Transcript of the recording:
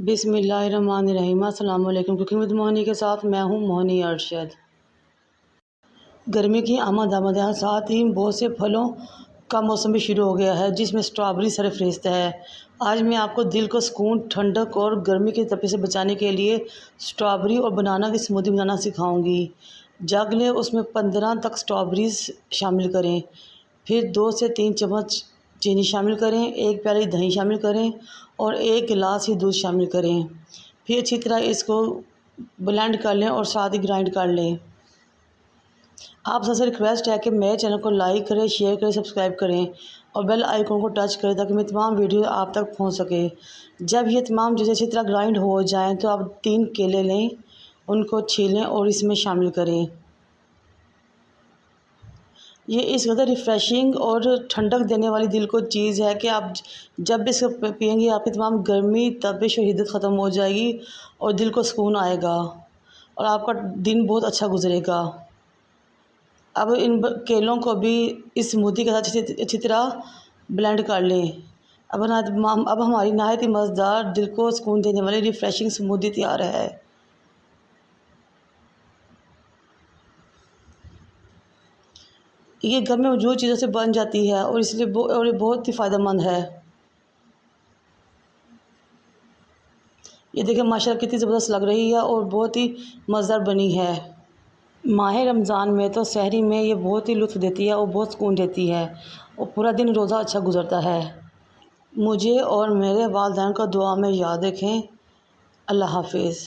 बिस्मिल्लाहिर्रहमानिर्रहीम। अस्सलाम वालेकुम। कुकिंग विद मोहनी के साथ मैं हूँ मोहनी अरशद। गर्मी की आमद है, साथ ही बहुत से फलों का मौसम भी शुरू हो गया है, जिसमें स्ट्रॉबेरी सरफहरिस्त है। आज मैं आपको दिल को सुकून, ठंडक और गर्मी की तपीस से बचाने के लिए स्ट्रॉबेरी और बनाना की स्मूदी बनाना सिखाऊंगी। जग लें, उसमें 15 तक स्ट्रॉबेरीज शामिल करें, फिर 2 से 3 चम्मच चीनी शामिल करें, 1 प्याली दही शामिल करें और 1 गिलास ही दूध शामिल करें। फिर अच्छी तरह इसको ब्लेंड कर लें और साथ ही ग्राइंड कर लें। आप सबसे रिक्वेस्ट है कि मेरे चैनल को लाइक करें, शेयर करें, सब्सक्राइब करें और बेल आइकन को टच करें ताकि मेरी तमाम वीडियो आप तक पहुंच सके। जब ये तमाम चीज़ें अच्छी तरह ग्राइंड हो जाएं तो आप 3 केले लें, उनको छीलें और इसमें शामिल करें। ये इस कदर रिफ़्रेशिंग और ठंडक देने वाली दिल को चीज़ है कि आप जब भी इसको पियेंगे आपकी तमाम गर्मी, तपिश और हिद्दत ख़त्म हो जाएगी और दिल को सुकून आएगा और आपका दिन बहुत अच्छा गुजरेगा। अब इन केलों को भी इस स्मूदी के साथ अच्छी तरह ब्लेंड कर लें। अब हमारी नहायत ही मज़ेदार, दिल को सुकून देने वाली रिफ़्रेशिंग स्मूदी तैयार है। ये घर में मौजूद चीज़ों से बन जाती है और इसलिए ये बहुत ही फ़ायदेमंद है। ये देखिए माशाल्लाह कितनी ज़बरदस्त लग रही है और बहुत ही मज़ेदार बनी है। माह रमज़ान में तो सहरी में ये बहुत ही लुत्फ़ देती है और बहुत सुकून देती है और पूरा दिन रोज़ा अच्छा गुज़रता है। मुझे और मेरे वालिदैन को दुआ में याद रखें। अल्लाह हाफ़िज़।